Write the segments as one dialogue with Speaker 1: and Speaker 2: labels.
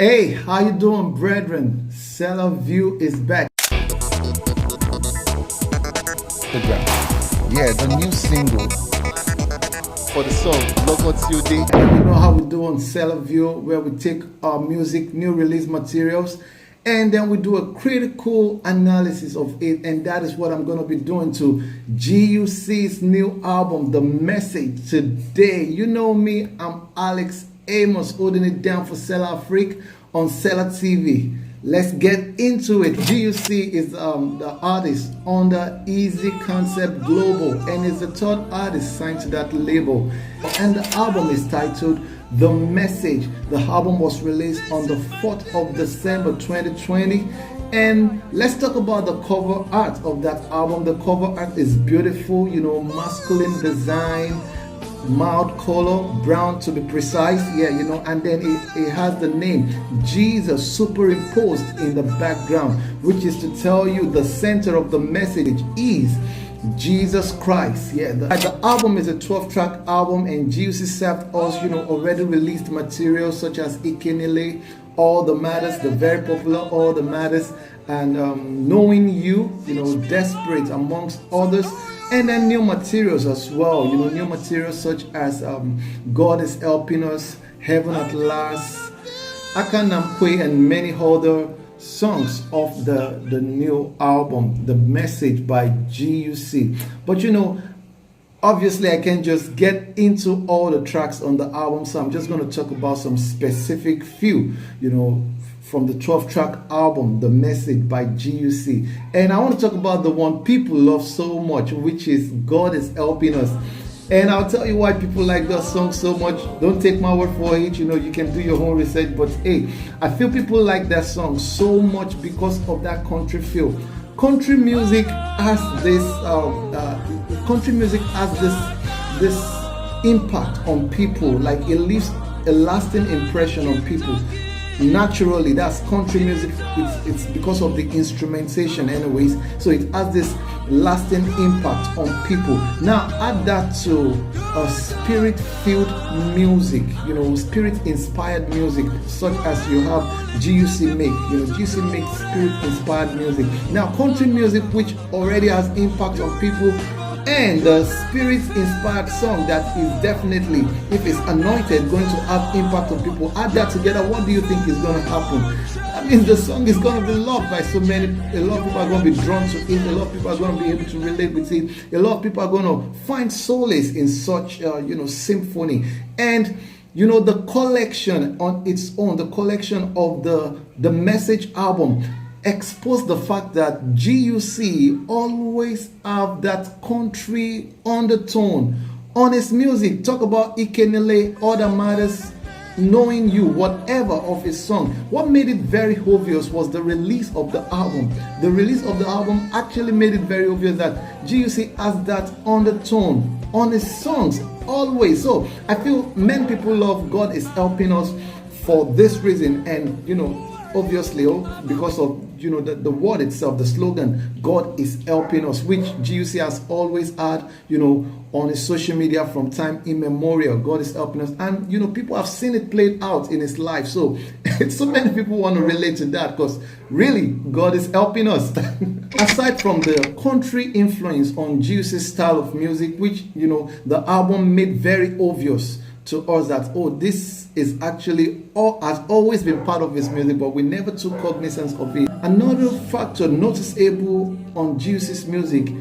Speaker 1: Hey, how you doing, brethren? SelahView is back.
Speaker 2: Yeah, the new single for the song Logo TOD.
Speaker 1: You know how we do on SelahView, where we take our music, new release materials, and then we do a critical analysis of it, and that is what I'm going to be doing to GUC's new album, The Message, today. You know me, I'm Alex Amos, holding it down for Selah Freak on SelahTV. Let's get into it. GUC is the artist under EeZee Conceptz Global and is the third artist signed to that label. And the album is titled The Message. The album was released on the 4th of December 2020. And let's talk about the cover art of that album. The cover art is beautiful, you know, masculine design, mild color, brown to be precise, yeah, you know, and then it has the name Jesus superimposed in the background, which is to tell you the center of the message is Jesus Christ. Yeah, the album is a 12-track album, and GUC served us, you know, already released material such as Ikenele, All the Matters, the very popular All the Matters, and Knowing You, you know, Desperate, amongst others. And then new materials as well, you know, new materials such as God is Helping Us, Heaven at Last, Akanamkwe, and many other songs of the new album, The Message by GUC. But you know, obviously I can't just get into all the tracks on the album, so I'm just going to talk about some specific few, you know, from the 12-track album, The Message by GUC. And I want to talk about the one people love so much, which is God is Helping Us. And I'll tell you why people like that song so much. Don't take my word for it, you know, you can do your own research. But hey, I feel people like that song so much because of that country feel. Country music has this this impact on people, like it leaves a lasting impression on people. Naturally, that's country music. It's because of the instrumentation anyways, so it has this lasting impact on people. Now add that to a spirit-filled music, you know, spirit-inspired music, such as you have GUC make. You know, GUC makes spirit-inspired music. Now country music, which already has impact on people, and the spirit-inspired song that is definitely, if it's anointed, going to have impact on people. Add that together, what do you think is going to happen? I mean, the song is going to be loved by so many. A lot of people are going to be drawn to it. A lot of people are going to be able to relate with it. A lot of people are going to find solace in such, you know, symphony. And you know, the collection on its own, the collection of the Message album, expose the fact that GUC always have that country undertone on his music. Talk about Ikenele, All That Matters, Knowing You, whatever of his song. What made it very obvious was the release of the album. The release of the album actually made it very obvious that GUC has that undertone on his songs always. So I feel many people love God is Helping Us for this reason, and you know, obviously because of, you know, the word itself, the slogan, God is Helping Us, which GUC has always had, you know, on his social media from time immemorial. God is Helping Us, and you know, people have seen it played out in his life. So so many people want to relate to that, because really, God is helping us. Aside from the country influence on GUC's style of music, which, you know, the album made very obvious to us that, oh, this is actually has always been part of his music, but we never took cognizance of it. Another factor noticeable on GUC's music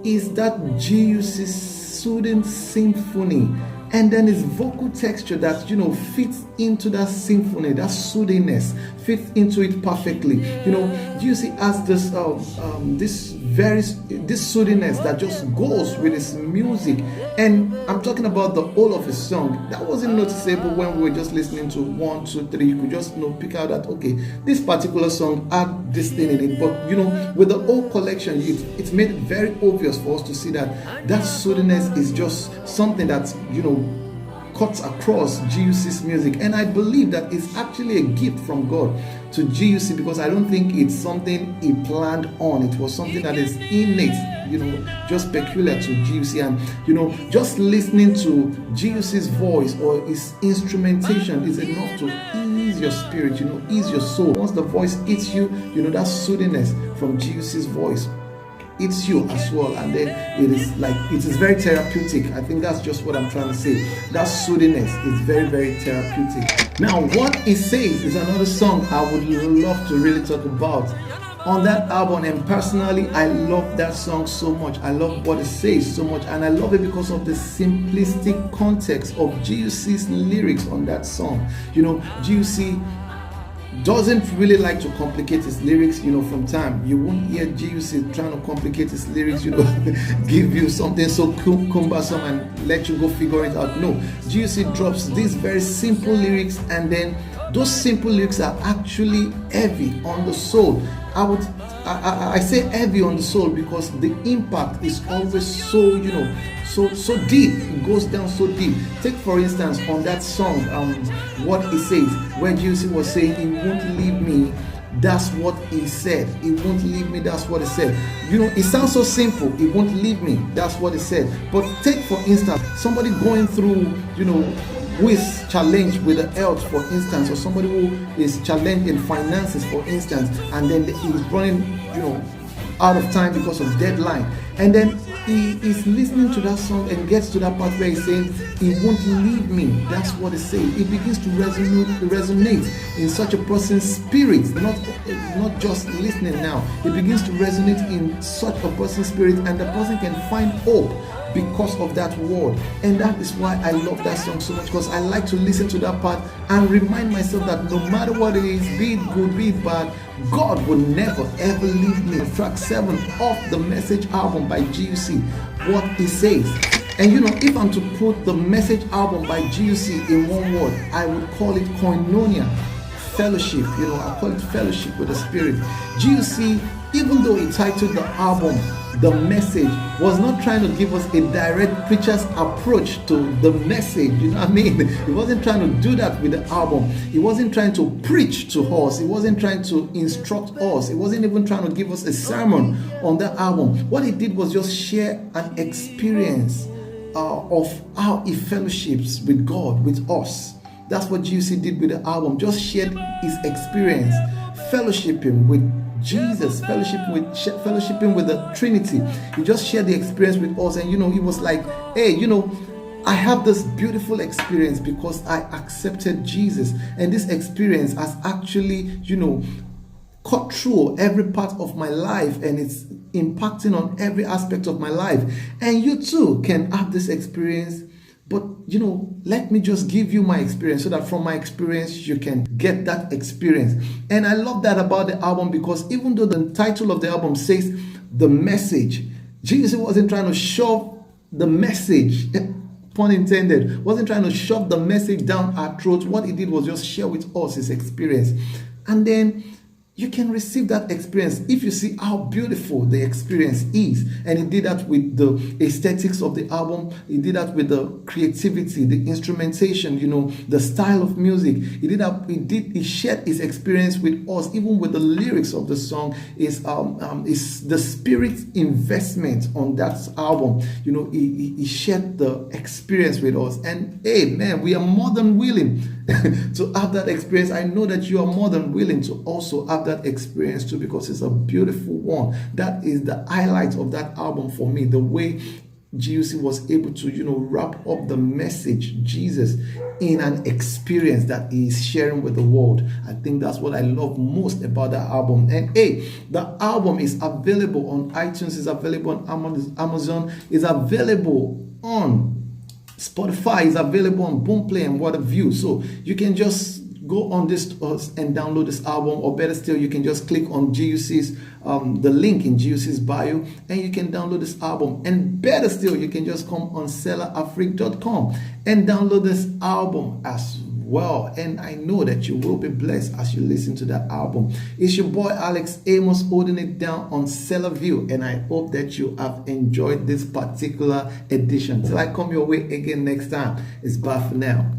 Speaker 1: is that GUC's soothing symphony, and then his vocal texture that, you know, fits into that symphony, that soothingness fits into it perfectly. You know, GUC has this this soothingness that just goes with his music, and I'm talking about the whole of his song. That wasn't noticeable when we were just listening to 1, 2, 3. You could just, you know, pick out that, okay, this particular song had this thing in it. But you know, with the whole collection, it's made it very obvious for us to see that that soothingness is just something that's, you know, cuts across GUC's music. And I believe that it's actually a gift from God to GUC, because I don't think it's something he planned on. It was something that is innate, you know, just peculiar to GUC. And you know, just listening to GUC's voice or his instrumentation is enough to ease your spirit, ease your soul. Once the voice hits you, that soothingness from GUC's voice hits you as well, and then it is very therapeutic. I think that's just what I'm trying to say. That soothingness is very, very therapeutic. Now, What It Says is another song I would love to really talk about on that album, and personally I love that song so much. I love What It Says so much, and I love it because of the simplistic context of GUC's lyrics on that song. GUC doesn't really like to complicate his lyrics. From time you won't hear GUC trying to complicate his lyrics, give you something so cumbersome and let you go figure it out. No, GUC drops these very simple lyrics, and then those simple lyrics are actually heavy on the soul. I say heavy on the soul because the impact is always so deep. It goes down so deep. Take for instance on that song, What It Says, where GUC was saying, "He won't leave me." That's what he said. He won't leave me. That's what he said. It sounds so simple. He won't leave me. That's what he said. But take for instance somebody going through, who is challenged with the health, for instance, or somebody who is challenged in finances, for instance, and then he's running, out of time because of deadline, and then he is listening to that song and gets to that part where he's saying, "He won't leave me." That's what he's saying. It begins to resonate in such a person's spirit, not just listening now. It begins to resonate in such a person's spirit, and the person can find hope because of that word. And that is why I love that song so much, because I like to listen to that part and remind myself that no matter what it is, be it good, be it bad, God will never ever leave me. Track 7 of the Message album by GUC, What It Says. And if I'm to put the Message album by GUC in one word, I would call it koinonia, fellowship. I call it fellowship with the Spirit. GUC, even though he titled the album The Message, was not trying to give us a direct preacher's approach to the message. You know what I mean? He wasn't trying to do that with the album. He wasn't trying to preach to us. He wasn't trying to instruct us. He wasn't even trying to give us a sermon on that album. What he did was just share an experience of how he fellowships with God, with us. That's what GUC did with the album. Just shared his experience, fellowshipping with Jesus, fellowshipping with the Trinity. He just shared the experience with us, and he was like, "Hey, I have this beautiful experience because I accepted Jesus, and this experience has actually, cut through every part of my life, and it's impacting on every aspect of my life. And you too can have this experience. But, let me just give you my experience so that from my experience, you can get that experience." And I love that about the album, because even though the title of the album says The Message, Jesus wasn't trying to shove the message, pun intended, wasn't trying to shove the message down our throats. What he did was just share with us his experience. And then you can receive that experience if you see how beautiful the experience is. And he did that with the aesthetics of the album. He did that with the creativity, the instrumentation, the style of music. He did that. He shared his experience with us, even with the lyrics of the song. Is the spirit investment on that album. He shared the experience with us. And hey, man, we are more than willing to have that experience. I know that you are more than willing to also have that experience too, because it's a beautiful one. That is the highlight of that album for me, the way GUC was able to wrap up the message, Jesus, in an experience that he is sharing with the world. I think that's what I love most about that album. And hey, the album is available on iTunes, is available on Amazon, is available on Spotify, is available on Boomplay and What a View. So you can just go on this and download this album, or better still, you can just click on GUC's the link in GUC's bio, and you can download this album. And better still, you can just come on SelahAfrique.com and download this album as well. And I know that you will be blessed as you listen to that album. It's your boy Alex Amos holding it down on SelahView, and I hope that you have enjoyed this particular edition. Till I come your way again next time, it's bye for now.